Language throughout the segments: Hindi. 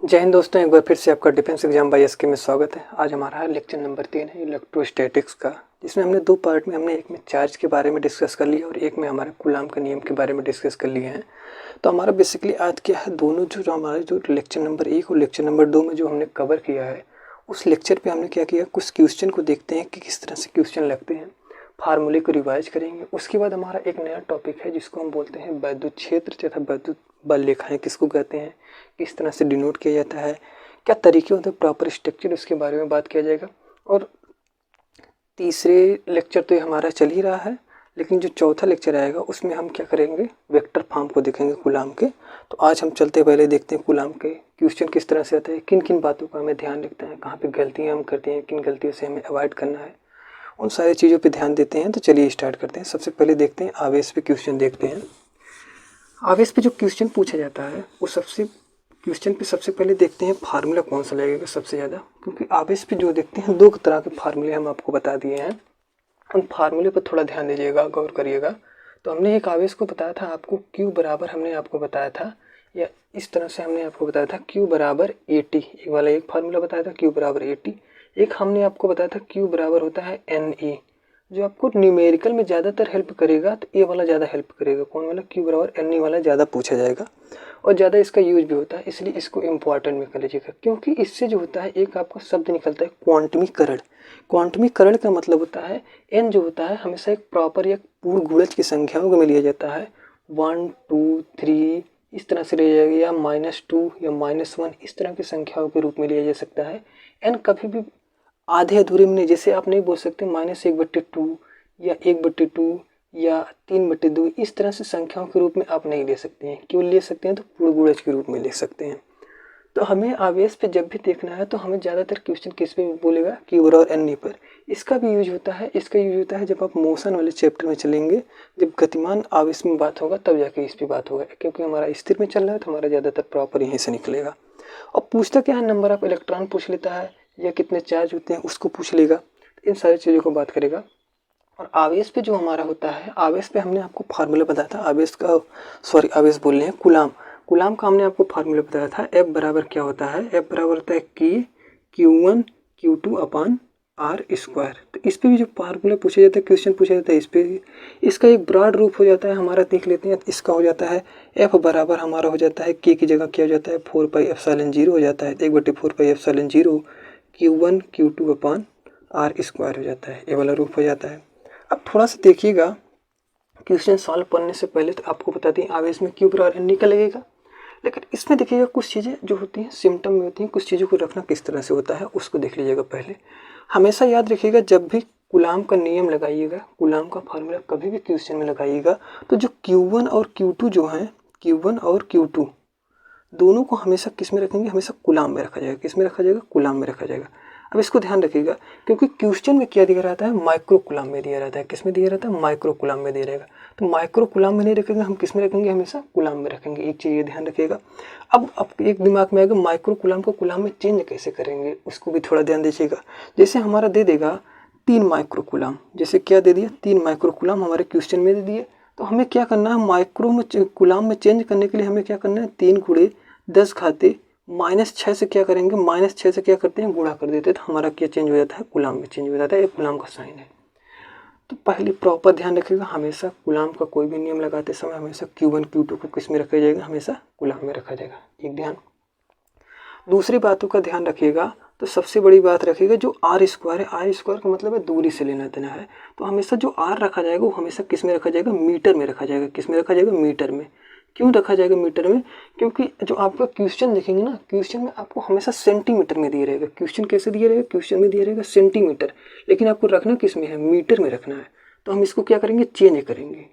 जय हिंद दोस्तों, एक बार फिर से आपका डिफेंस एग्जाम बाय एसके में स्वागत है। आज हमारा लेक्चर नंबर 3 है इलेक्ट्रोस्टैटिक्स का, जिसमें हमने दो पार्ट में हमने एक में चार्ज के बारे में डिस्कस कर लिया और एक में हमारे कूलाम के नियम के बारे में डिस्कस कर लिए हैं। तो हमारा बेसिकली आज क्या है, दोनों जो हमारे जो लेक्चर नंबर 1 और लेक्चर नंबर 2 में जो हमने कवर किया है, उस लेक्चर पर हमने क्या किया, कुछ क्वेश्चन को देखते हैं कि किस तरह से क्वेश्चन लगते हैं, फार्मूले को रिवाइज करेंगे। उसके बाद हमारा एक नया टॉपिक है जिसको हम बोलते हैं वैद्युत क्षेत्र तथा वैद्युत बल रेखाएं किसको कहते हैं, किस तरह से डिनोट किया जाता है, क्या तरीके होते हैं, प्रॉपर स्ट्रक्चर, उसके बारे में बात किया जाएगा। और तीसरे लेक्चर तो ये हमारा चल ही रहा है, लेकिन जो चौथा लेक्चर आएगा उसमें हम क्या करेंगे, वेक्टर फॉर्म को देखेंगे कूलाम के। तो आज हम चलते पहले देखते हैं कूलाम के क्वेश्चन किस तरह से आते हैं, किन किन बातों का हमें ध्यान रखना है, कहाँ पे गलतियाँ हम करते हैं, किन गलतियों से हमें अवॉइड करना है, उन सारी चीज़ों पे ध्यान देते हैं। तो चलिए स्टार्ट करते हैं। सबसे पहले देखते हैं आवेश पे क्वेश्चन देखते हैं। आवेश पे जो क्वेश्चन पूछा जाता है वो सबसे पहले देखते हैं फार्मूला कौन सा लगेगा सबसे ज़्यादा, क्योंकि आवेश पे जो देखते हैं दो तरह के फार्मूले हम आपको बता दिए हैं। उन फार्मूले पर थोड़ा ध्यान दीजिएगा, गौर करिएगा। तो हमने एक आवेश को बताया था आपको Q बराबर, हमने आपको बताया था, या इस तरह से हमने आपको बताया था Q बराबर AT, एक वाला एक फार्मूला बताया था Q बराबर AT। एक हमने आपको बताया था Q बराबर होता है NE, जो आपको न्यूमेरिकल में ज़्यादातर हेल्प करेगा। तो ये वाला ज़्यादा हेल्प करेगा, कौन वाला, Q बराबर NE वाला ज़्यादा पूछा जाएगा और ज़्यादा इसका यूज भी होता है, इसलिए इसको इम्पॉर्टेंट में कर लीजिएगा। क्योंकि इससे जो होता है एक आपका शब्द निकलता है क्वांटमीकरण। क्वांटमीकरण का मतलब होता है n जो होता है हमेशा एक प्रॉपर या पूर्ण गुणज की संख्याओं में लिया जाता है। 1 2 3 इस तरह से लिया जाएगा, या -2 या -1 इस तरह की संख्याओं के रूप में लिया जा सकता है। n कभी भी आधे अधूरे में नहीं, जैसे आप नहीं बोल सकते -1/2 या 1/2 या 3/2, इस तरह से संख्याओं के रूप में आप नहीं ले सकते हैं। क्यों ले सकते हैं, तो पूर्ण गुणज के रूप में ले सकते हैं। तो हमें आवेश पे जब भी देखना है तो हमें ज़्यादातर क्वेश्चन किस पे बोलेगा, Q और NE पर। इसका भी यूज होता है, जब आप मोशन वाले चैप्टर में चलेंगे, जब गतिमान आवेश में बात होगा तब जाके इस पर बात होगा। क्योंकि हमारा स्थिर में चल रहा है तो हमारा ज़्यादातर प्रॉपर यहीं से निकलेगा। और पूछता क्या है, नंबर ऑफ इलेक्ट्रॉन पूछ लेता है या कितने चार्ज होते हैं उसको पूछ लेगा। इन सारी चीज़ों को बात करेगा। और आवेश पे जो हमारा होता है, आवेश पे हमने आपको फार्मूला बताया था, आवेश बोल रहे हैं कूलाम का हमने आपको फार्मूला बताया था। F बराबर क्या होता है, F बराबर होता है Q1 Q2 upon R square. तो इस पे भी जो फार्मूला पूछा जाता है, क्वेश्चन पूछा जाता है, इस पे इसका एक ब्रॉड रूप हो जाता है हमारा, देख लेते हैं। इसका हो जाता है F बराबर हमारा हो जाता है K की जगह क्या हो जाता है 4πε0 हो जाता है, 1/4πε0 Q1 Q2 upon R square हो जाता है, ये वाला रूप हो जाता है। अब थोड़ा सा देखिएगा, क्वेश्चन सॉल्व करने से पहले तो आपको बता दें आवेश में Q बराबर NE का लगेगा, लेकिन इसमें देखिएगा कुछ चीज़ें जो होती हैं सिम्टम में होती हैं, कुछ चीज़ों को रखना किस तरह से होता है उसको देख लीजिएगा। पहले हमेशा याद रखिएगा, जब भी कूलाम का नियम लगाइएगा, कूलाम का फार्मूला कभी भी क्वेश्चन में लगाइएगा, तो जो Q1 और Q2 जो हैं, Q1 और Q2 दोनों को हमेशा किस में रखेंगे, हमेशा कूलाम में रखा जाएगा। किस में रखा जाएगा, कूलाम में रखा जाएगा। अब इसको ध्यान रखिएगा, क्योंकि क्वेश्चन में क्या दिया रहता है, माइक्रो कूलाम में दिया रहता है। किस में दिया रहता है, माइक्रो कूलाम में दिया रहेगा। तो माइक्रो कूलाम में नहीं रखेंगे, हम किस में रखेंगे, हमेशा कूलाम में रखेंगे। एक चीज़ ये ध्यान रखिएगा। अब एक दिमाग में आएगा, माइक्रो कूलाम को कूलाम में चेंज कैसे करेंगे, उसको भी थोड़ा ध्यान दीजिएगा। जैसे हमारा दे देगा 3 माइक्रो कूलाम, जैसे क्या दे दिया, 3 माइक्रो कूलाम हमारे क्वेश्चन में दे दिए। तो हमें क्या करना है, माइक्रो में कूलाम में चेंज करने के लिए हमें क्या करना है, 3 × 10 घाते -6 से क्या करेंगे, -6 से क्या करते हैं, गुणा कर देते हैं। तो हमारा क्या चेंज हो जाता है, कूलाम में चेंज हो जाता है। ये कूलाम का साइन है। तो पहले प्रॉपर ध्यान रखिएगा, हमेशा कूलाम का कोई भी नियम लगाते समय हमेशा Q1 Q2 को किस में रखा जाएगा, हमेशा कूलाम में रखा जाएगा। एक ध्यान। दूसरी बातों का ध्यान रखिएगा, तो सबसे बड़ी बात रखिएगा जो R स्क्वायर है, R स्क्वायर का मतलब है दूरी से लेना देना है। तो हमेशा जो R रखा जाएगा वो हमेशा किस में रखा जाएगा, मीटर में रखा जाएगा। किस में रखा जाएगा, मीटर में। क्यों रखा जाएगा मीटर में, क्योंकि जो आपका क्वेश्चन देखेंगे ना, क्वेश्चन में आपको हमेशा सेंटीमीटर में दिया रहेगा। क्वेश्चन कैसे दिया रहेगा, क्वेश्चन में दिया रहेगा सेंटीमीटर, लेकिन आपको रखना किस में है, मीटर में रखना है। तो हम इसको क्या करेंगे, चेंज करेंगे।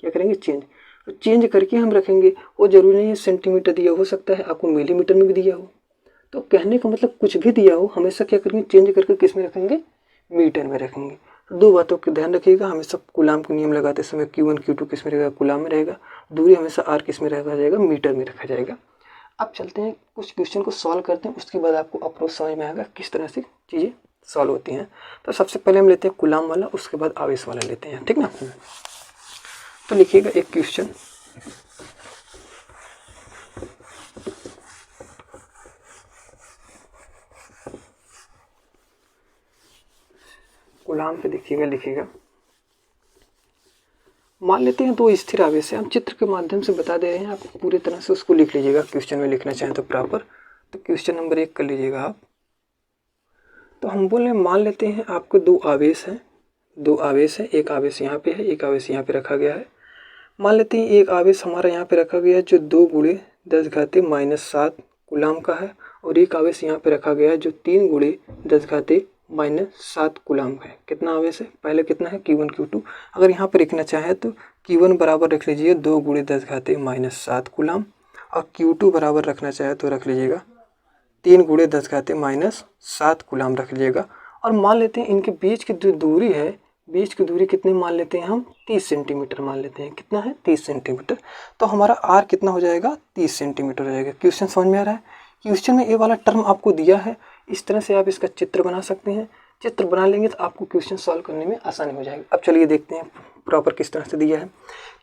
क्या करेंगे, चेंज। तो चेंज करके हम रखेंगे। वो जरूरी नहीं है सेंटीमीटर दिया, हो सकता है आपको मिलीमीटर में भी दिया हो। तो कहने का मतलब कुछ भी दिया हो, हमेशा क्या करेंगे, चेंज करके किस में रखेंगे, मीटर में रखेंगे। दो बातों का ध्यान रखिएगा, हमेशा कूलाम का नियम लगाते समय Q1 Q2 किस में रहेगा, कूलाम में रहेगा। दूरी हमेशा R किस में रखा जाएगा, मीटर में रखा जाएगा। अब चलते हैं कुछ क्वेश्चन को सॉल्व करते हैं, उसके बाद आपको अप्रोच समझ में आएगा किस तरह से चीज़ें सॉल्व होती हैं। तो सबसे पहले हम लेते हैं कूलाम वाला, उसके बाद आवेश वाला लेते हैं, ठीक ना। तो लिखिएगा एक क्वेश्चन, कूलाम पे देखिएगा, लिखिएगा। मान लेते हैं दो स्थिर आवेश है, हम चित्र के माध्यम से बता दे रहे हैं, आप पूरी तरह से उसको लिख लीजिएगा। क्वेश्चन में लिखना चाहें तो प्रॉपर, तो क्वेश्चन नंबर 1 कर लीजिएगा आप। तो हम बोले मान लेते हैं आपको दो आवेश हैं, एक आवेश यहाँ पे है, एक आवेश यहाँ पे रखा गया है। मान लेते हैं एक आवेश हमारा यहाँ पे रखा गया है जो 2 × 10⁻⁷ कूलाम का है, और एक आवेश यहाँ पे रखा गया है जो 3 × 10⁻⁷ कूलाम का है। कितना आवेश है, पहले कितना है Q1 Q2। अगर यहाँ पे लिखना चाहे तो Q1 बराबर रख लीजिए 2 × 10⁻⁷ कूलाम, और Q2 बराबर रखना चाहे तो रख लीजिएगा 3 × 10⁻⁷ कूलाम रख लीजिएगा। और मान लेते हैं इनके बीच की जो दूरी है, बीच की दूरी कितनी मान लेते हैं हम, 30 सेंटीमीटर मान लेते हैं। कितना है, 30 सेंटीमीटर। तो हमारा आर कितना हो जाएगा, 30 सेंटीमीटर हो जाएगा। क्वेश्चन समझ में आ रहा है। क्वेश्चन में ये वाला टर्म आपको दिया है, इस तरह से आप इसका चित्र बना सकते हैं। चित्र बना लेंगे तो आपको क्वेश्चन सॉल्व करने में आसानी हो जाएगी। अब चलिए देखते हैं प्रॉपर किस तरह से दिया है।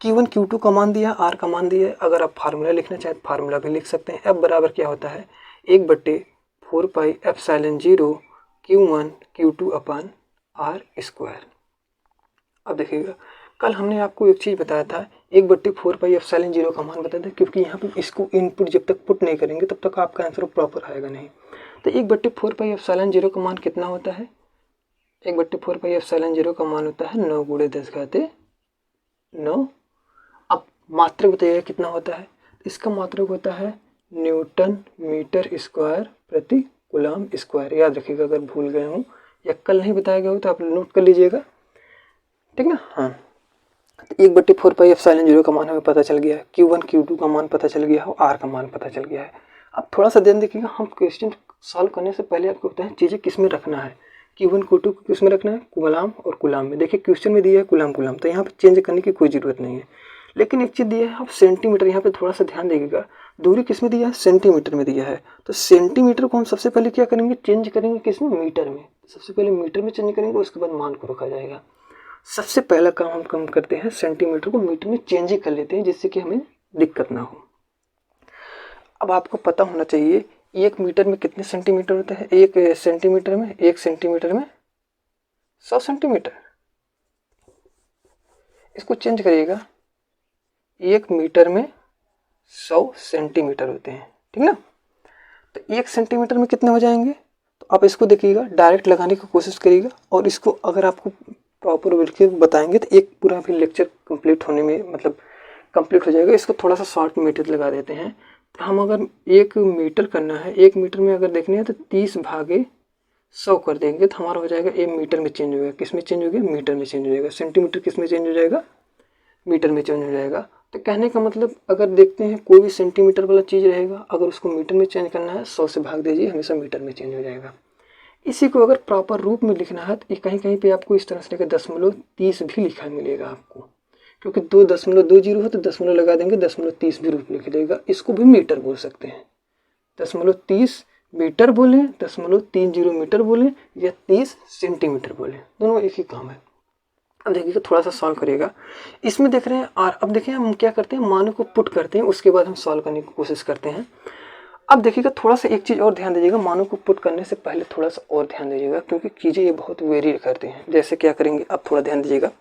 Q1 Q2 का मान दिया, आर का मान दिया है। अगर आप फार्मूला लिखना चाहें तो फार्मूला भी लिख सकते हैं। F बराबर क्या होता है, 1/4πε0 Q1 Q2 अपन r²। अब देखिएगा, कल हमने आपको एक चीज़ बताया था, 1/4πε0 का मान बताया था, क्योंकि यहाँ पे इसको इनपुट जब तक पुट नहीं करेंगे तब तक आपका आंसर प्रॉपर आएगा नहीं। तो 1/4πε0 का मान कितना होता है, 1/4πε0 का मान होता है 9 × 10⁹। अब मात्रक बताइएगा कितना होता है, इसका मात्रक होता है न्यूटन मीटर स्क्वायर प्रति कूलाम स्क्वायर। याद रखिएगा, अगर भूल गए हो या कल नहीं बताया गया हो तो आप नोट कर लीजिएगा, ठीक ना। हाँ, तो 1/4πε0 का मान हमें पता चल गया है, Q1 Q2 का मान पता चल गया है, R का मान पता चल गया है। अब थोड़ा सा ध्यान देखिएगा, हम क्वेश्चन सॉल्व करने से पहले आपको बताएं चीज़ें किस में रखना है। Q1 Q2 को किस में रखना है, कूलाम और कूलाम में। देखिए क्वेश्चन में दिया है कूलाम, तो यहाँ पे चेंज करने की कोई ज़रूरत नहीं है। लेकिन एक चीज़ दिया है आप सेंटीमीटर, यहाँ पे थोड़ा सा ध्यान देखिएगा, दूरी किस में दिया है, सेंटीमीटर में दिया है। तो सेंटीमीटर को हम सबसे पहले क्या करेंगे, चेंज करेंगे किस में, मीटर में। सबसे पहले मीटर में चेंज करेंगे, उसके बाद मान को रखा जाएगा। सबसे पहला काम हम कम करते हैं, सेंटीमीटर को मीटर में चेंज ही कर लेते हैं, जिससे कि हमें दिक्कत ना हो। अब आपको पता होना चाहिए 1 मीटर में कितने सेंटीमीटर होता है, 1 सेंटीमीटर में 100 सेंटीमीटर। इसको चेंज करिएगा, 1 मीटर में 100 सेंटीमीटर होते हैं, ठीक ना। तो 1 सेंटीमीटर में कितने हो जाएंगे, तो आप इसको देखिएगा, डायरेक्ट लगाने की कोशिश करिएगा। और इसको अगर आपको प्रॉपर करके बताएंगे तो एक पूरा भी लेक्चर कंप्लीट होने में मतलब कंप्लीट हो जाएगा। इसको थोड़ा सा शॉर्ट मेथड लगा देते हैं। तो हम अगर 1 मीटर करना है, 1 मीटर में अगर देखनी है तो 30/100 कर देंगे तो हमारा हो जाएगा 1 मीटर में चेंज हो गया। किस में चेंज हो गया, मीटर में चेंज हो जाएगा। सेंटीमीटर किस में चेंज हो जाएगा, मीटर में चेंज हो जाएगा। तो कहने का मतलब अगर देखते हैं कोई भी सेंटीमीटर वाला चीज़ रहेगा, अगर उसको मीटर में चेंज करना है 100 से भाग दीजिए, हमेशा मीटर में चेंज हो जाएगा। इसी को अगर प्रॉपर रूप में लिखना है तो कहीं कहीं पे आपको इस तरह से लेकर 0.30 भी लिखा मिलेगा आपको, क्योंकि 2.20 हो तो 0 लगा देंगे, 0.30 भी रूप लिख देगा। इसको भी मीटर बोल सकते हैं, 0.30 मीटर बोलें, 0.30 मीटर बोलें, या 30 सेंटीमीटर बोलें, दोनों एक ही काम है। अब देखिएगा, थोड़ा सा सॉल्व करिएगा। इसमें देख रहे हैं आर। अब देखिए हम क्या करते हैं, मानों को पुट करते हैं, उसके बाद हम सॉल्व करने की कोशिश करते हैं। अब देखिएगा, थोड़ा सा एक चीज़ और ध्यान दीजिएगा, मानों को पुट करने से पहले थोड़ा सा और ध्यान दीजिएगा, क्योंकि चीज़ें ये बहुत वेरी करते हैं। जैसे क्या करेंगे, अब थोड़ा ध्यान दीजिएगा,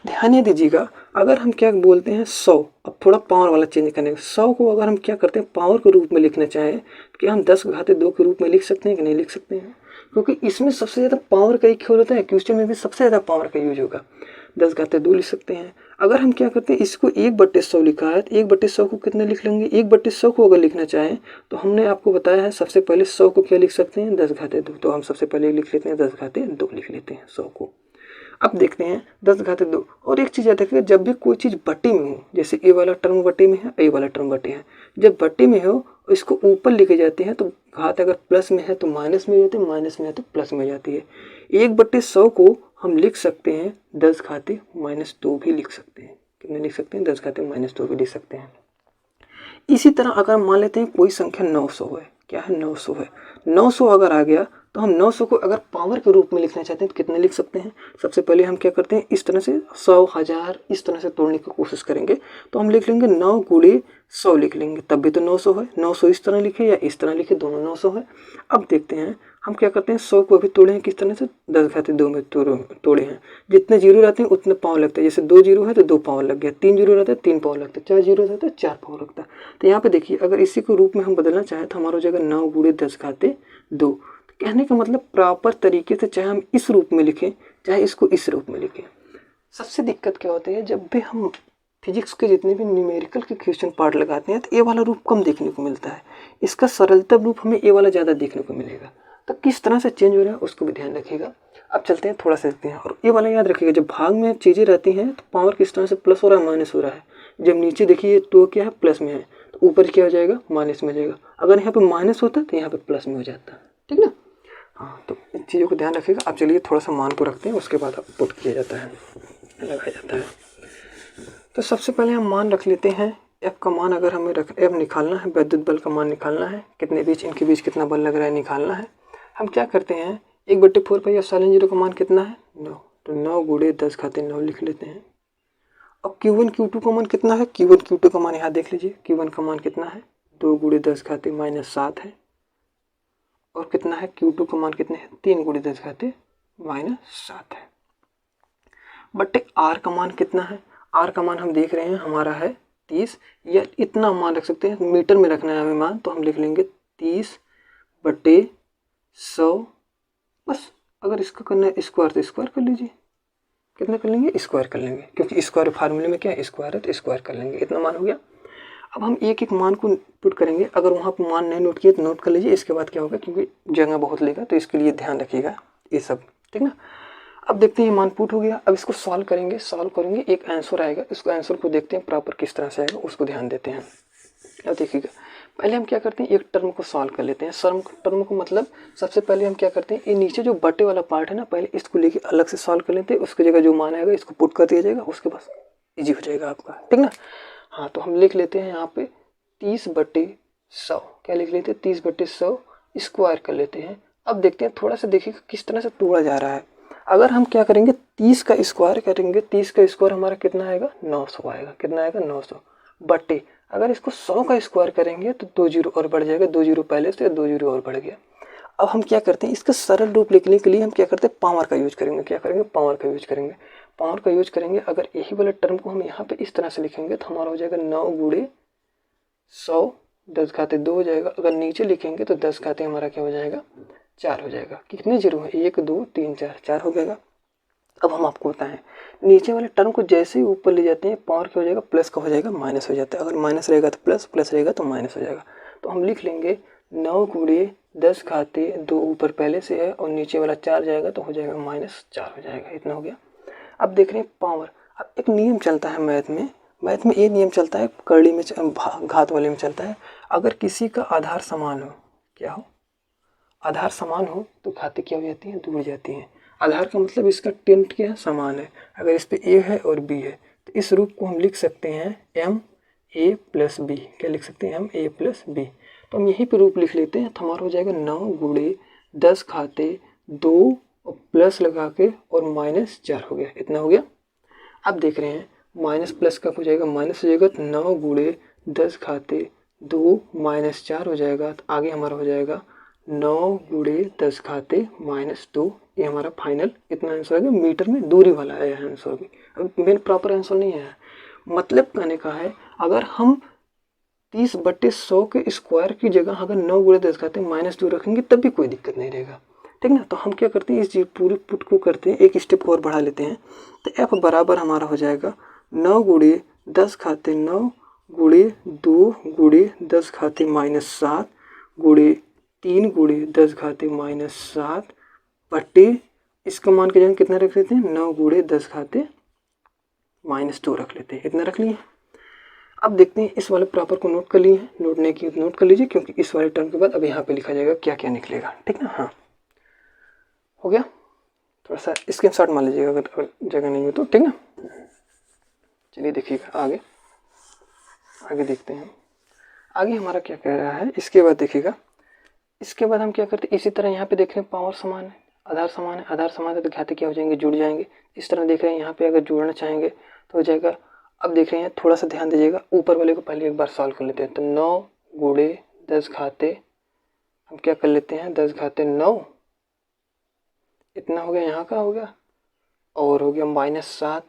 ध्यान ये दीजिएगा। अगर हम क्या बोलते हैं 100, अब थोड़ा पावर वाला चेंज करेंगे। 100 को अगर हम क्या करते हैं पावर के रूप में लिखना चाहें तो क्या हम 10⁻² के रूप में लिख सकते हैं कि नहीं लिख सकते हैं, क्योंकि इसमें सबसे ज़्यादा पावर का ही खेल होता है। क्वेश्चन में भी सबसे ज़्यादा पावर का यूज होगा, 10⁻² लिख सकते हैं। अगर हम क्या करते हैं, इसको 1/100 लिखा है तो 1/100 को कितने लिख लेंगे, 1/100 को अगर लिखना चाहें तो हमने आपको बताया है सबसे पहले 100 को क्या लिख सकते हैं, 10⁻²। तो हम सबसे पहले लिख लेते हैं 10⁻² लिख लेते हैं 100 को। अब देखते हैं 10⁻²। और एक चीज़ याद रखिएगा, जब भी कोई चीज़ बट्टी में हो, जैसे ए वाला टर्म बट्टी में है, ए वाला टर्म बट्टी है, जब बट्टी में हो इसको ऊपर लेके जाते हैं तो घात अगर प्लस में है तो माइनस में जाती है, माइनस में है तो प्लस में जाती है। 1/100 को हम लिख सकते हैं 10⁻² भी लिख सकते हैं। कितने लिख सकते हैं, 10⁻² भी लिख सकते हैं। इसी तरह अगर मान लेते हैं कोई संख्या 900 है, क्या है 900 है, 900 अगर आ गया तो हम 900 को अगर पावर के रूप में लिखना चाहते हैं तो कितने लिख सकते हैं? सबसे पहले हम क्या करते हैं, इस तरह से 100, 1000 इस तरह से तोड़ने की कोशिश करेंगे। तो हम लिख लेंगे 9 गुणे 100 लिख लेंगे, तब भी तो 900 है। 900 इस तरह लिखे या इस तरह लिखे, दोनों 900 है। अब देखते हैं हम क्या करते हैं, 100 को अभी तोड़े हैं किस तरह से, 10 घाते 2 में तोड़े हैं। जितने जीरो रहते हैं उतने पावर लगता है, जैसे 2 जीरो है तो 2 पावर लग गया, 3 जीरो रहता है 3 पावर लगता है, 4 जीरो रहता है 4 पावर लगता है। तो यहाँ पे देखिए, अगर इसी को रूप में हम बदलना चाहें तो हमारा हो जाएगा 9 गुणे 10 घाते 2। कहने का मतलब प्रॉपर तरीके से चाहे हम इस रूप में लिखें चाहे इसको इस रूप में लिखें। सबसे दिक्कत क्या होती है, जब भी हम फिजिक्स के जितने भी न्यूमेरिकल के क्वेश्चन पार्ट लगाते हैं तो ये वाला रूप कम देखने को मिलता है, इसका सरलता रूप हमें ये वाला ज़्यादा देखने को मिलेगा। तो किस तरह से चेंज हो रहा है उसको भी ध्यान रखिएगा। अब चलते हैं थोड़ा सा देखते हैं, और ये वाला याद रखिएगा, जब भाग में चीज़ें रहती हैं तो पावर किस तरह से प्लस हो रहा है माइनस हो रहा है। जब नीचे देखिए तो क्या है, प्लस में है, तो ऊपर क्या हो जाएगा, माइनस में हो जाएगा। अगर यहाँ पे माइनस होता तो यहाँ पे प्लस में हो जाता, ठीक ना। हाँ, तो इन चीज़ों को ध्यान रखिएगा। अब चलिए थोड़ा सा मान को रखते हैं, उसके बाद अब पुट किया जाता है, लगाया जाता है। तो सबसे पहले हम मान रख लेते हैं, एफ का मान अगर हमें एफ निकालना है, विद्युत बल का मान निकालना है, कितने बीच इनके बीच कितना बल लग रहा है निकालना है। हम क्या करते हैं, 1/4 पाई एप्सिलॉन 0 का मान कितना है, 9, तो 9 गुणे 10 घाते 9 लिख लेते हैं। अब Q1 Q2 का मान कितना है, Q1 Q2 का मान यहाँ देख लीजिए, Q1 का मान कितना है, 2 गुणे 10 घाते -7 है, और कितना है Q2 का मान कितने है, 3 गुणे 10 घाते -7 है। बटे R का मान कितना है, R का मान हम देख रहे हैं हमारा है 30, या इतना मान रख सकते हैं, मीटर में रखना है हमें मान, तो हम लिख लेंगे 30/100। बस अगर इसका करना है स्क्वायर तो स्क्वायर कर लीजिए, कितना कर लेंगे, स्क्वायर कर लेंगे, क्योंकि स्क्वायर फार्मूले में क्या है, स्क्वायर है, तो स्क्वायर कर लेंगे, इतना मान हो गया। अब हम एक एक मान को पुट करेंगे, अगर वहाँ पर मान नहीं नोट किए तो नोट कर लीजिए। इसके बाद क्या होगा, क्योंकि जगह बहुत लेगा तो इसके लिए ध्यान रखिएगा ये सब, ठीक ना। अब देखते हैं मान पुट हो गया, अब इसको सॉल्व करेंगे, एक आंसर आएगा, इसको आंसर को देखते हैं प्रॉपर किस तरह से आएगा, उसको ध्यान देते हैं। अब देखिएगा, पहले हम क्या करते हैं, एक टर्म को सॉल्व कर लेते हैं। टर्म को मतलब सबसे पहले हम क्या करते हैं, ये नीचे जो बटे वाला पार्ट है ना, पहले इसको लेके अलग से सॉल्व कर लेते हैं, उसकी जगह जो मान आएगा इसको पुट कर दिया जाएगा, उसके बाद ईजी हो जाएगा आपका, ठीक ना। हाँ, तो हम लिख लेते हैं यहाँ पे 30/100, क्या लिख लेते हैं, 30/100 स्क्वायर कर लेते हैं। अब देखते हैं, थोड़ा सा देखिएगा किस तरह से तोड़ा जा रहा है। अगर हम क्या करेंगे, 30 का स्क्वायर करेंगे, 30 का स्क्वायर हमारा कितना आएगा, 900 आएगा, कितना आएगा 900, बटे अगर इसको 100 का स्क्वायर करेंगे तो 2 जीरो और बढ़ जाएगा, 2 जीरो पहले से 2 जीरो और बढ़ गया। अब हम क्या करते हैं, इसका सरल रूप लिखने के लिए हम क्या करते हैं, पावर का यूज करेंगे। क्या करेंगे, पावर का यूज करेंगे, पावर का यूज करेंगे। अगर यही वाला टर्म को हम यहाँ पे इस तरह से लिखेंगे तो हमारा हो जाएगा 9 गुणे 100 10 घाते 2 हो जाएगा। अगर नीचे लिखेंगे तो 10 घाते हमारा क्या हो जाएगा, 4 हो जाएगा। कितने जीरो है, 1 2 3 4 हो जाएगा। अब हम आपको बताएं, नीचे वाले टर्म को जैसे ही ऊपर ले जाते हैं, पावर क्या हो जाएगा, प्लस का हो जाएगा माइनस हो जाता है। अगर माइनस रहेगा तो प्लस, प्लस रहेगा तो माइनस हो जाएगा। तो हम लिख लेंगे 9 गुणे 10 घाते 2 ऊपर पहले से है और नीचे वाला 4 जाएगा तो हो जाएगा -4 हो जाएगा, इतना हो गया। अब देख रहे हैं पावर, अब एक नियम चलता है मैथ में ये नियम चलता है, कर्ली में घात वाले में चलता है। अगर किसी का आधार समान हो, क्या हो, आधार समान हो तो घातें क्या हो जाती हैं, दूर जाती हैं। आधार का मतलब इसका टेंट क्या है, समान है। अगर इस पे a है और b है तो इस रूप को हम लिख सकते हैं ma + b। क्या लिख सकते हैं, ma + b। तो हम यहीं पे रूप लिख लेते हैं, तो हमारा हो जाएगा 9 गुणे 10 घाते 2 और प्लस लगा के और -4 हो गया, इतना हो गया। अब देख रहे हैं माइनस प्लस का हो जाएगा, माइनस हो जाएगा, तो 9 गुणे 10 घाते 2 -4 हो जाएगा। तो आगे हमारा हो जाएगा 9 गुणे 10 घाते -2। ये हमारा फाइनल इतना आंसर आ गया। मीटर में दूरी वाला आया है आंसर भी, अब मेन प्रॉपर आंसर नहीं आया। मतलब कहने का है, अगर हम 30/100 के स्क्वायर की जगह अगर 9 गुणे 10 घाते -2 रखेंगे तब भी कोई दिक्कत नहीं रहेगा, ठीक ना। तो हम क्या करते हैं, इस चीज पूरी पुट को करते हैं, एक स्टेप और बढ़ा लेते हैं। तो एफ बराबर हमारा हो जाएगा 9 गुणे 10 घाते 9 गुणे 2 गुणे 10 घाते -7 गुणे 3 गुणे 10 घाते -7 बटे इसका मान के जगह कितना रख लेते हैं, 9 गुणे 10 घाते -2 रख लेते हैं, इतना रख लिए। अब देखते हैं, इस वाले प्रॉपर को नोट कर लिए हैं, नोट कर लीजिए, क्योंकि इस वाले टर्म के बाद अब यहाँ पे लिखा जाएगा क्या क्या निकलेगा, ठीक ना। हाँ, हो गया। थोड़ा सा स्क्रीनशॉट मान लीजिएगा अगर जगह नहीं हो तो, ठीक ना। चलिए देखिएगा आगे देखते हैं, आगे हमारा क्या कह रहा है। इसके बाद देखिएगा इसके बाद हम क्या करते हैं, इसी तरह यहाँ पे देख रहे हैं पावर समान है, आधार समान है, आधार समान है तो घाते क्या हो जाएंगे, जुड़ जाएंगे। इस तरह देख रहे हैं यहाँ पे अगर जोड़ना चाहेंगे तो हो जाएगा। अब देख रहे हैं, थोड़ा सा ध्यान दीजिएगा, ऊपर वाले को पहले एक बार सॉल्व कर लेते हैं। तो 9 गुणे 10 घाते हम क्या कर लेते हैं, 10 घाते 9 इतना हो गया, यहाँ का हो गया, और हो गया -7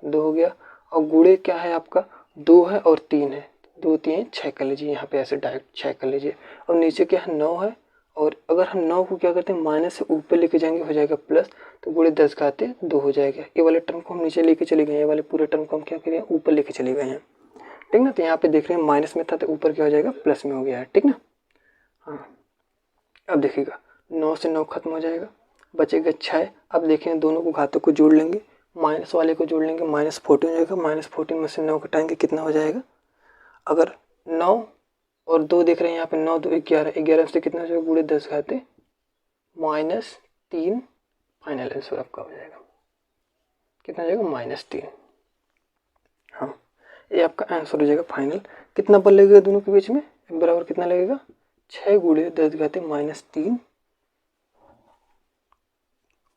2 हो गया। और गुणे क्या है आपका, 2 है और 3 है, 2 3 6 कर लीजिए, यहाँ पे ऐसे डायरेक्ट 6 कर लीजिए। और नीचे क्या है 9 है, और अगर हम 9 को क्या करते हैं माइनस से ऊपर लेके जाएंगे हो जाएगा प्लस, तो गुणे 10 घाते 2 हो जाएगा। ये वाले टर्म को हम नीचे लेके चले गए, ये वाले पूरे टर्म को हम क्या करें ऊपर लेके चले गए हैं, ठीक ना। तो यहाँ पे देख रहे हैं माइनस में था तो ऊपर क्या हो जाएगा, प्लस में हो गया है, ठीक ना। हाँ, अब देखिएगा 9 से 9 खत्म हो जाएगा, बचेगा 6। अब देखें दोनों को घातों को जोड़ लेंगे, माइनस वाले को जोड़ लेंगे, -14 हो जाएगा। -14 में से 9 घटाएंगे कितना हो जाएगा, अगर 9 और 2 देख रहे हैं यहाँ पे 9 2 11, 11 से कितना हो जाएगा, गुणे 10 घाते -3, फाइनल आंसर आपका हो जाएगा, कितना हो जाएगा -3। हाँ, ये आपका आंसर हो जाएगा फाइनल। कितना बल लगेगा दोनों के बीच में, बराबर कितना लगेगा, 6 गुणे 10 घाते -3।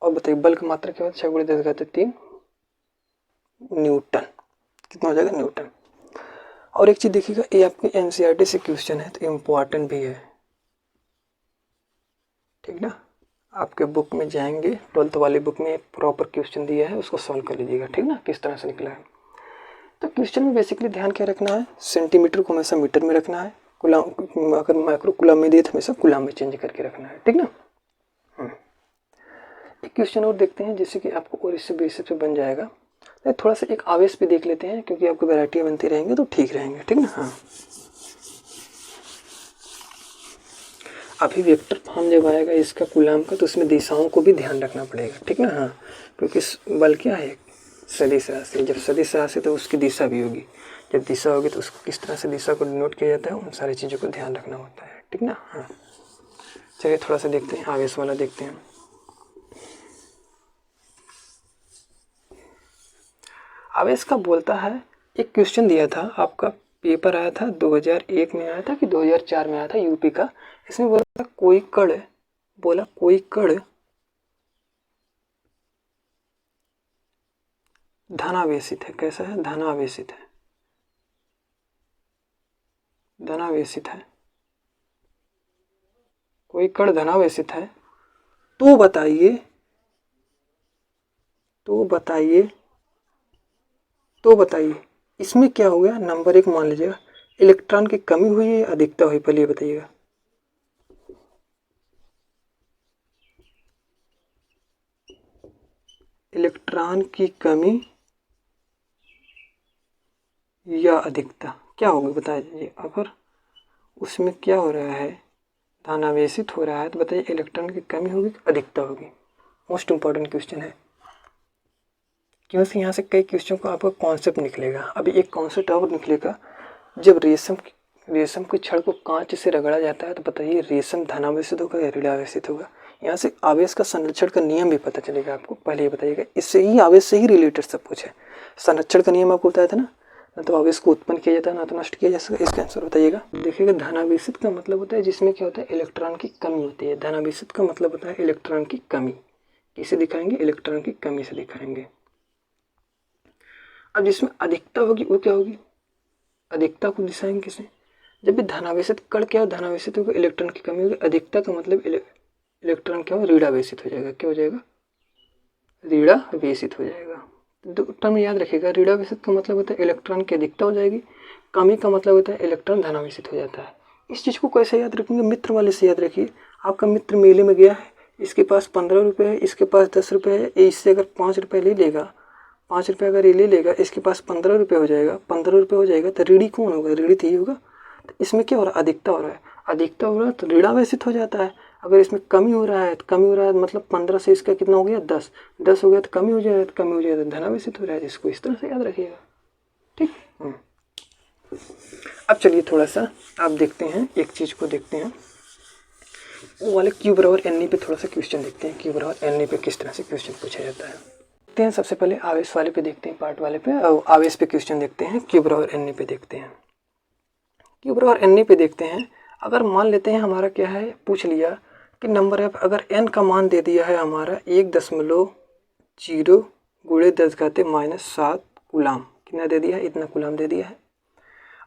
और बताइए बल की मात्रा क्या होता है, 6 गुणे 10 घाते 3 न्यूटन, कितना हो जाएगा, न्यूटन। और एक चीज देखिएगा, ये आपके एनसीईआरटी से क्वेश्चन है तो इम्पोर्टेंट भी है, ठीक ना। आपके बुक में जाएंगे, 12th वाली बुक में प्रॉपर क्वेश्चन दिया है, उसको सॉल्व कर लीजिएगा, ठीक ना, किस तरह से निकला है। तो क्वेश्चन में बेसिकली ध्यान क्या रखना है, सेंटीमीटर को हमेशा मीटर में रखना है, कुलाम अगर माइक्रो कुलाम में दिए तो हमेशा कुलाम में चेंज करके रखना है, ठीक ना। एक क्वेश्चन और देखते हैं जिससे कि आपको और इससे बेसिक पे बन जाएगा। थोड़ा सा एक आवेश भी देख लेते हैं, क्योंकि आपको वैरायटियाँ बनती रहेंगे तो ठीक रहेंगे, ठीक ना। हाँ, अभी वेक्टर फॉर्म जब आएगा इसका कुलाम का, तो उसमें दिशाओं को भी ध्यान रखना पड़ेगा, ठीक ना। हाँ, क्योंकि बल क्या है, सदिश राशि, जब सदिश राशि तो उसकी दिशा भी होगी, जब दिशा होगी तो उसको किस तरह से दिशा को डिनोट किया जाता है, उन सारी चीज़ों को ध्यान रखना होता है, ठीक ना। हाँ, चलिए थोड़ा सा देखते हैं, आवेश वाला देखते हैं। आवेश का बोलता है, एक क्वेश्चन दिया था आपका, पेपर आया था 2001 में आया था कि 2004 में आया था, यूपी का। इसमें बोला था कोई कण धनावेशित है। कैसा है, धनावेशित है, धनावेशित है, कोई कण धनावेशित है, तो बताइए इसमें क्या हो गया। नंबर 1 मान लीजिएगा, इलेक्ट्रॉन की कमी हुई है या अधिकता हुई, पहले ये बताइएगा। इलेक्ट्रॉन की कमी या अधिकता क्या होगी बताइए। अगर उसमें क्या हो रहा है, धनावेशित हो रहा है, तो बताइए इलेक्ट्रॉन की कमी होगी कि अधिकता होगी। मोस्ट इंपॉर्टेंट क्वेश्चन है, क्योंकि यहाँ से कई क्वेश्चन को आपका कॉन्सेप्ट निकलेगा। अभी एक कॉन्सेप्ट और निकलेगा, जब रेशम के छड़ को कांच से रगड़ा जाता है तो बताइए रेशम धनावेशित होगा या ऋणावेशित होगा। यहाँ से आवेश का संरक्षण का नियम भी पता चलेगा आपको, पहले ये बताइएगा। इससे ही आवेश से ही रिलेटेड सब कुछ है। संरक्षण का नियम आपको बताया था ना, ना तो आवेश को उत्पन्न किया जाता है ना तो नष्ट किया जा सकता है। इसका आंसर बताइएगा। देखिएगा, धनावेशित का मतलब होता है जिसमें क्या होता है, इलेक्ट्रॉन की कमी होती है। धनावेशित का मतलब होता है इलेक्ट्रॉन की कमी। किसे दिखाएंगे, इलेक्ट्रॉन की कमी से दिखाएंगे। अब जिसमें अधिकता होगी वो क्या होगी, अधिकता को दिखाएंगे किसे, जब भी धनावेशित कण क्या हो, धनावेशित होगा, इलेक्ट्रॉन की कमी होगी। अधिकता का मतलब इलेक्ट्रॉन क्या हो, ऋणावेशित हो जाएगा। क्या हो जाएगा, ऋणावेशित हो जाएगा। दो टर्म याद रखिएगा, ऋणावेशित का मतलब होता है इलेक्ट्रॉन की अधिकता हो जाएगी, कमी का मतलब होता है इलेक्ट्रॉन धनावेशित हो जाता है। इस चीज़ को कैसे याद रखेंगे, मित्र वाले से याद रखिए। आपका मित्र मेले में गया है, इसके पास 15 रुपये है, इसके पास 10 रुपये है, इससे अगर 5 रुपये ले लेगा, 5 रुपये अगर ये ले लेगा, इसके पास 15 रुपये हो जाएगा, 15 रुपये हो जाएगा, तो ऋणी कौन होगा, ऋणी तो ये होगा। तो इसमें क्या हो रहा है, अधिकता हो रहा है, अधिकता हो रहा है तो ऋणावेशित हो जाता है। अगर इसमें कमी हो रहा है तो कमी हो रहा है मतलब 15 से इसका कितना हो गया, 10 हो गया तो कमी हो जाएगा, तो कमी हो जाएगा तो धनावेशित हो रहा है। इसको इस तरह से याद रखिएगा, ठीक। अब चलिए थोड़ा सा आप देखते हैं, एक चीज़ को देखते हैं, वो वाले Q बराबर NE पे थोड़ा सा क्वेश्चन देखते हैं। Q बराबर NE पे किस तरह से क्वेश्चन पूछा जाता है देखते हैं। सबसे पहले आवेश वाले पे देखते हैं, पार्ट वाले पे, और आवेश पे क्वेश्चन देखते हैं। Q बराबर NE पे देखते हैं, Q बराबर NE पे देखते हैं। अगर मान लेते हैं हमारा क्या है, पूछ लिया कि नंबर ऑफ, अगर n का मान दे दिया है हमारा 1.0 गुणे 10⁻⁻7 कूलाम, कितना दे दिया है, इतना कूलाम दे दिया है।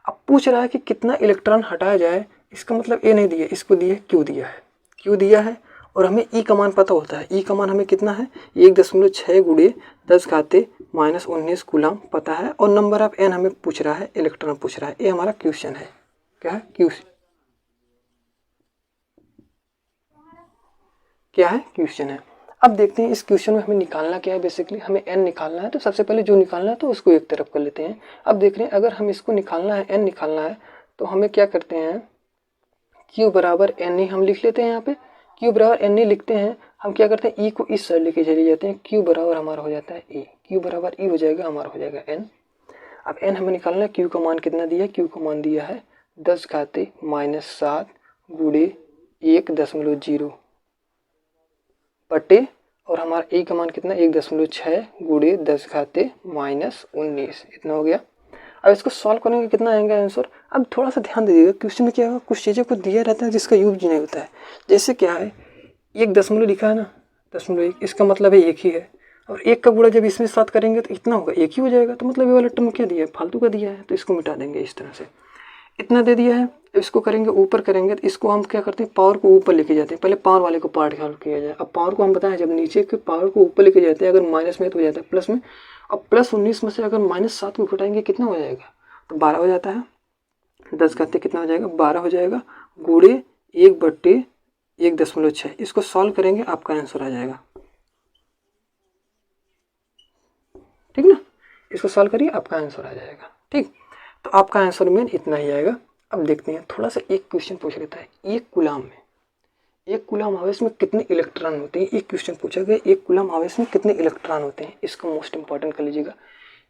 अब पूछ रहा है कि कितना इलेक्ट्रॉन हटाया जाए, इसका मतलब ए नहीं दिया, इसको दिया क्यू दिया है, क्यू दिया है। और हमें ई का मान पता होता है, ई का मान हमें कितना है 1.6 गुणे 10⁻⁻19 कूलाम पता है। और नंबर ऑफ एन हमें पूछ रहा है, इलेक्ट्रॉन पूछ रहा है। ये हमारा क्वेश्चन है, क्या है क्वेश्चन है। अब देखते हैं इस क्वेश्चन में हमें निकालना क्या है। बेसिकली हमें n निकालना है, तो सबसे पहले जो निकालना है तो उसको एक तरफ कर लेते हैं। अब देख रहे हैं अगर हम इसको निकालना है, n निकालना है, तो हमें क्या करते हैं, q बराबर n ही हम लिख लेते हैं। यहाँ पे q बराबर n ही लिखते हैं। हम क्या करते हैं, e को इस साइड लेके चले जाते हैं, q बराबर हमारा हो जाता है e, q बराबर e हो जाएगा, हमारा हो जाएगा n। अब n हमें निकालना है, q का मान कितना दिया है, q का मान दिया है 10⁻⁻7 गुणे 1.0 बटे, और हमारा ए का मान कितना 1.6 गुणे 10⁻⁻19, इतना हो गया। अब इसको सॉल्व करेंगे, कितना आएगा आंसर। अब थोड़ा सा ध्यान दीजिएगा, क्वेश्चन में क्या होगा, कुछ चीज़ें को दिया रहता है जिसका यूज नहीं होता है। जैसे क्या है, 1 लिखा है ना, 0.1, इसका मतलब है एक ही है। और एक का गुणा जब इसमें साथ करेंगे तो इतना होगा, एक ही हो जाएगा। तो मतलब ये वाला टर्म क्या दिया है, फालतू का दिया है, तो इसको मिटा देंगे इस तरह से। इतना दे दिया है, इसको करेंगे ऊपर करेंगे, तो इसको हम क्या करते हैं, पावर को ऊपर लेके जाते हैं। पहले पावर वाले को पार्ट सॉल्व किया जाए। अब पावर को हम बताएं, जब नीचे के पावर को ऊपर लेके जाते हैं, अगर माइनस में तो हो जाता है प्लस में। अब +19 में से अगर -7 को घटाएंगे कितना हो जाएगा, तो 12 हो जाता है। 10 घाते कितना हो जाएगा, 12 हो जाएगा, गुणे 1/1.6। इसको सॉल्व करेंगे, आपका आंसर आ जाएगा। ठीक ना, इसको सॉल्व करिए, आपका आंसर आ जाएगा। ठीक, तो आपका आंसर में इतना ही आएगा। अब देखते हैं, थोड़ा सा एक क्वेश्चन पूछ लेता है, एक कूलाम में, एक कूलाम आवेश में कितने इलेक्ट्रॉन होते हैं। एक क्वेश्चन पूछा गया, एक कूलाम आवेश में कितने इलेक्ट्रॉन होते हैं। इसको मोस्ट इंपॉर्टेंट कर लीजिएगा।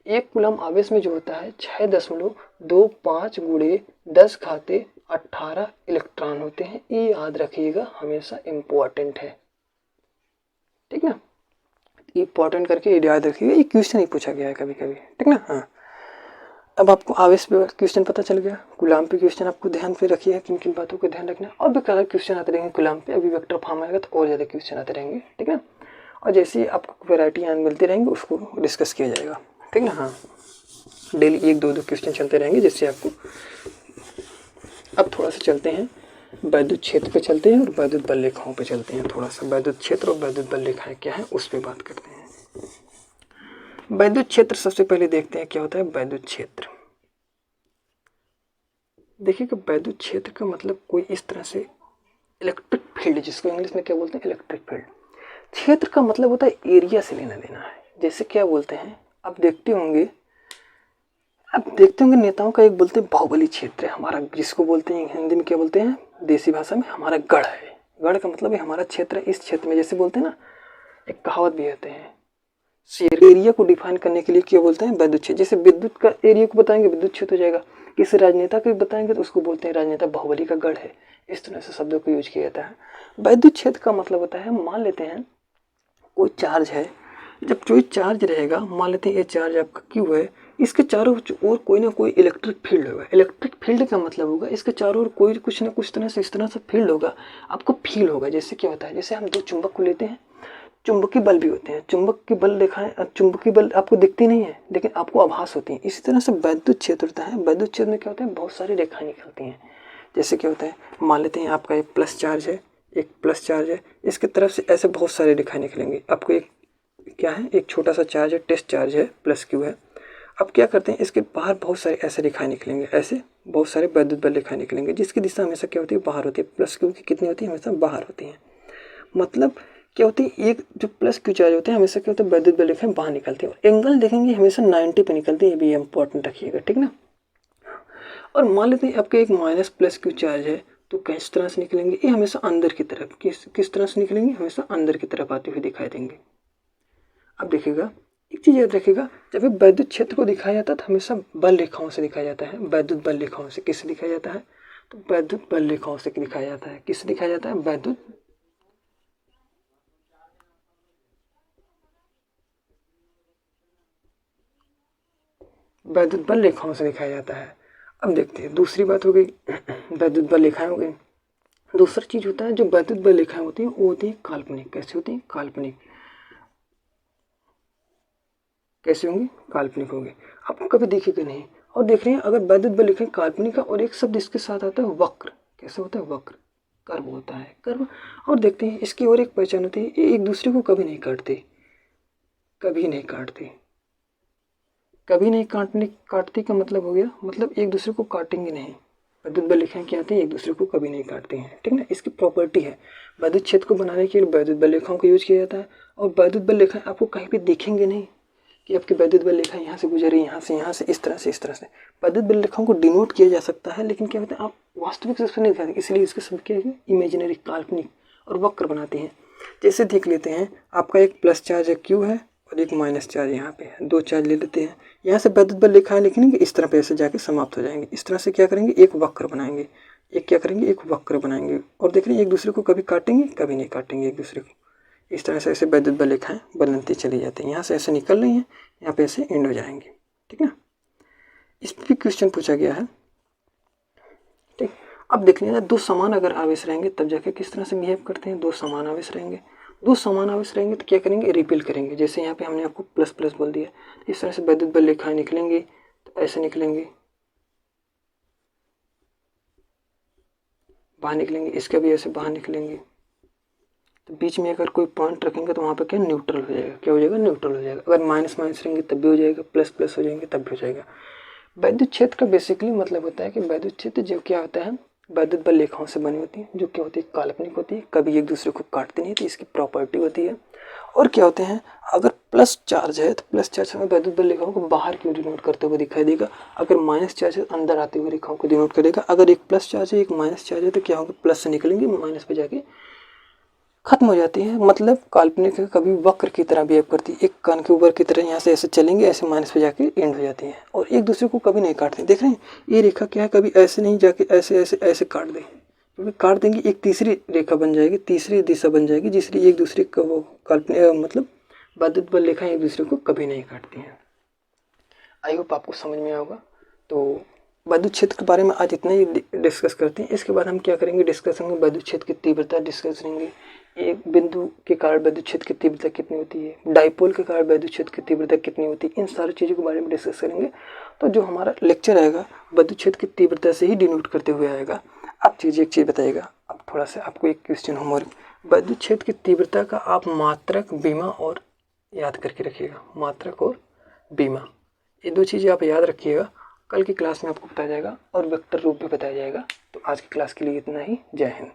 एक कूलाम आवेश में जो होता है 6.25 गुणे 10⁻18 इलेक्ट्रॉन होते हैं। ये याद रखिएगा, हमेशा इम्पोर्टेंट है। ठीक ना, इम्पोर्टेंट करके याद रखिएगा, ये क्वेश्चन ही पूछा गया है कभी कभी। ठीक ना, हाँ। अब आपको आवेश पे क्वेश्चन पता चल गया, कूलाम पे क्वेश्चन आपको ध्यान पे रखिए, किन किन बातों को ध्यान रखना है। और भी कलर क्वेश्चन आते रहेंगे कूलाम पे, अभी वेक्टर फॉर्म आएगा तो और ज़्यादा क्वेश्चन आते रहेंगे। ठीक है, और जैसे ही आपको वैरायटी मिलती रहेंगी उसको डिस्कस किया जाएगा। ठीक ना, हाँ, डेली 1-2 क्वेश्चन चलते रहेंगे जिससे आपको। अब थोड़ा सा चलते हैं वैद्युत क्षेत्र पे चलते हैं और वैद्युत बल रेखाओं पे चलते हैं। थोड़ा सा वैद्युत क्षेत्र और वैद्युत बल रेखाएं क्या है उस पर बात करते हैं। वैद्युत क्षेत्र सबसे पहले देखते हैं क्या होता है वैद्युत क्षेत्र। देखिए कि वैद्युत क्षेत्र का मतलब कोई इस तरह से इलेक्ट्रिक फील्ड, जिसको इंग्लिश में क्या बोलते हैं, इलेक्ट्रिक फील्ड। क्षेत्र का मतलब होता है एरिया से लेना देना है। जैसे क्या बोलते हैं, आप देखते होंगे नेताओं का एक बोलते हैं बाहुबली क्षेत्र है हमारा, जिसको बोलते हैं हिंदी में क्या बोलते हैं, देसी भाषा में हमारा गढ़ है। गढ़ का मतलब है हमारा क्षेत्र है। इस क्षेत्र में जैसे बोलते हैं ना, एक कहावत भी कहते हैं, एरिया को डिफाइन करने के लिए क्या बोलते हैं, वैद्युत क्षेत्र। जैसे विद्युत का एरिया को बताएंगे विद्युत क्षेत्र हो जाएगा। किसी राजनेता को बताएंगे तो उसको बोलते हैं राजनेता बाहुबली का गढ़ है। इस तरह से शब्दों को यूज किया जाता है। वैद्युत क्षेत्र का मतलब होता है, मान लेते हैं कोई चार्ज है, जब कोई चार्ज रहेगा, मान लेते हैं ये चार्ज आपका क्यू है, इसके चारों ओर कोई ना कोई इलेक्ट्रिक फील्ड होगा। इलेक्ट्रिक फील्ड का मतलब होगा इसके चारों ओर कोई कुछ ना कुछ तरह से इस तरह से फील्ड होगा, आपको फील होगा। जैसे क्या होता है, जैसे हम दो चुंबक को लेते हैं, चुंबकीय बल भी होते हैं। चुंबक की बल देखा है, चुंबकीय बल आपको दिखती नहीं है लेकिन आपको आभास होती है। इसी तरह से वैद्युत क्षेत्र होता है। वैद्युत क्षेत्र में क्या होता है, बहुत सारी रेखाएं निकलती हैं। जैसे क्या होता है, मान लेते हैं आपका एक प्लस चार्ज है, एक प्लस चार्ज है, इसके तरफ से ऐसे बहुत सारे रेखाएं निकलेंगे। आपको एक क्या है, एक छोटा सा चार्ज है, टेस्ट चार्ज है, प्लस क्यू है। अब क्या करते हैं, इसके बाहर बहुत सारे ऐसे रेखाएं निकलेंगे, ऐसे बहुत सारे वैद्युत बल रेखाएं निकलेंगे, जिसकी दिशा हमेशा क्या होती है, बाहर होती है। प्लस क्यू की कितनी होती है, हमेशा बाहर होती है। मतलब क्या होती है, एक जो प्लस क्यू चार्ज होते हैं हमेशा क्या होता है, वैद्युत बल रेखाएं बाहर निकलती है। और एंगल देखेंगे हमेशा 90 पे निकलती है, ये भी इंपॉर्टेंट रखिएगा। ठीक ना, और मान लेते हैं आपके एक माइनस प्लस क्यू चार्ज है, तो किस तरह से निकलेंगे, ये हमेशा अंदर की तरफ, किस तरह से निकलेंगे, हमेशा अंदर की तरफ आते हुए दिखाई देंगे। अब देखिएगा, एक चीज़ याद रखिएगा, जब ये वैद्युत क्षेत्र को दिखाया जाता है तो हमेशा बल रेखाओं से दिखाया जाता है। वैद्युत बल रेखाओं से किससे दिखाया जाता है, तो वैद्युत बल रेखाओं से दिखाया जाता है। किससे दिखाया जाता है, वैद्युत बल रेखाओं से दिखाया जाता है। अब देखते हैं दूसरी बात हो गई वैद्युत बल रेखाएं हो गई। दूसरा चीज होता है जो वैद्युत बल रेखाएं होती है वो होती है काल्पनिक। कैसे होती है? काल्पनिक। कैसे होंगी? काल्पनिक होंगे। आप कभी देखेगा नहीं। और देख रहे हैं अगर वैद्युत बल रेखाएं काल्पनिक है और एक शब्द इसके साथ आता है वक्र। कैसे होता है? वक्र। कर्व होता है, कर्व। और देखते हैं इसकी और एक पहचान होती है, ये एक दूसरे को कभी नहीं काटते। कभी नहीं काटते। कभी नहीं काटती का मतलब हो गया, मतलब एक दूसरे को काटेंगे नहीं। वैद्युत बल रेखाएं क्या होती हैं? एक दूसरे को कभी नहीं काटती हैं, ठीक ना। इसकी प्रॉपर्टी है। वैद्युत क्षेत्र को बनाने के लिए वैद्युत बल रेखाओं का यूज किया जाता है। और वैद्युत बल रेखाएं आपको कहीं पे देखेंगे नहीं कि आपकी वैद्युत बल रेखा यहाँ से गुजरी, यहाँ से, इस तरह से, इस तरह से। वैद्युत बल रेखाओं को डिनोट किया जा सकता है, लेकिन क्या होता है आप वास्तविक रूप से नहीं दिखाते, इसलिए इसके सब क्या है? इमेजिनरी, काल्पनिक और वक्र बनाते हैं। जैसे देख लेते हैं, आपका एक प्लस चार्ज है क्यू है और एक माइनस चार्ज यहाँ पे है। दो चार्ज ले लेते हैं, यहाँ से वैद्युत बल रेखाएं लिखेंगे, इस तरह पे ऐसे जाके समाप्त हो जाएंगे। इस तरह से क्या करेंगे? एक वक्र बनाएंगे। क्या करेंगे? एक वक्र बनाएंगे। और देख रहे हैं एक दूसरे को कभी काटेंगे? कभी नहीं काटेंगे एक दूसरे को। इस तरह से ऐसे वैद्युत बल रेखाएं बनती चली जाती हैं। यहाँ से ऐसे निकल रही हैं, यहाँ पे ऐसे एंड हो जाएंगे, ठीक है। इस पर भी क्वेश्चन पूछा गया है, ठीक। अब देख लीजिए दो समान अगर आवेश रहेंगे तब जाके किस तरह से बिहेव करते हैं। दो समान आवेश रहेंगे, दो समान आवेश रहेंगे तो क्या करेंगे? रिपेल करेंगे। जैसे यहाँ पे हमने आपको प्लस प्लस बोल दिया, इस तरह से वैद्युत बल रेखाएं निकलेंगी तो ऐसे निकलेंगे, बाहर निकलेंगे। इसका भी ऐसे बाहर निकलेंगे। तो बीच में अगर कोई पॉइंट रखेंगे तो वहाँ पे क्या? न्यूट्रल हो जाएगा। क्या हो जाएगा? न्यूट्रल हो जाएगा। अगर माइनस माइनस रहेंगे तब भी हो जाएगा, प्लस प्लस हो जाएंगे तब भी हो जाएगा। वैद्युत क्षेत्र का बेसिकली मतलब होता है कि वैद्युत क्षेत्र जो क्या होता है, वैद्युत बल रेखाओं से बनी होती है, जो क्या होती है? काल्पनिक होती है, कभी एक दूसरे को काटती नहीं थी, इसकी प्रॉपर्टी होती है। और क्या होते हैं, अगर प्लस चार्ज है तो प्लस चार्ज हमें वैद्युत बल रेखाओं को बाहर क्यों डिनोट करते हुए दिखाई देगा। अगर माइनस चार्ज है अंदर आते हुए रेखाओं को डिनोट करेगा। अगर एक प्लस चार्ज है एक माइनस चार्ज है तो क्या होगा? प्लस से निकलेंगे, माइनस पे जाके खत्म हो जाती है। मतलब काल्पनिक कभी वक्र की तरह बिहेव करती है, एक कान के ऊपर की तरह यहाँ से ऐसे चलेंगे, ऐसे माइनस पे जाके एंड हो जाती है और एक दूसरे को कभी नहीं काटते। देख रहे हैं ये रेखा क्या है? कभी ऐसे नहीं जाके ऐसे ऐसे ऐसे काट दे, क्योंकि काट देंगे एक तीसरी रेखा बन जाएगी, तीसरी दिशा बन जाएगी, जिसलिए एक दूसरे का वो काल्पनिक मतलब वैद्युत बल रेखा एक दूसरे को कभी नहीं काटती हैं। आई होप आपको समझ में आएगा। तो वैद्युत क्षेत्र के बारे में आज इतना ही डिस्कस करते हैं। इसके बाद हम क्या करेंगे? डिस्कस करेंगे वैद्युत क्षेत्र की तीव्रता डिस्कस करेंगे। एक बिंदु के कारण वैद्युत क्षेत्र की तीव्रता कितनी होती है, डाइपोल के कारण वैद्युत क्षेत्र की तीव्रता कितनी होती है, इन सारी चीज़ों के बारे में डिस्कस करेंगे। तो जो हमारा लेक्चर आएगा वैद्युत क्षेत्र की तीव्रता से ही डिनोट करते हुए आएगा। अब एक चीज़ बताइएगा, अब थोड़ा सा आपको एक क्वेश्चन होमवर्क। वैद्युत क्षेत्र की तीव्रता का आप मात्रक, बीमा और याद करके रखिएगा। मात्रक और बीमा, ये दो चीज़ें आप याद रखिएगा। कल की क्लास में आपको बताया जाएगा और वेक्टर रूप भी बताया जाएगा। तो आज की क्लास के लिए इतना ही। जय हिंद।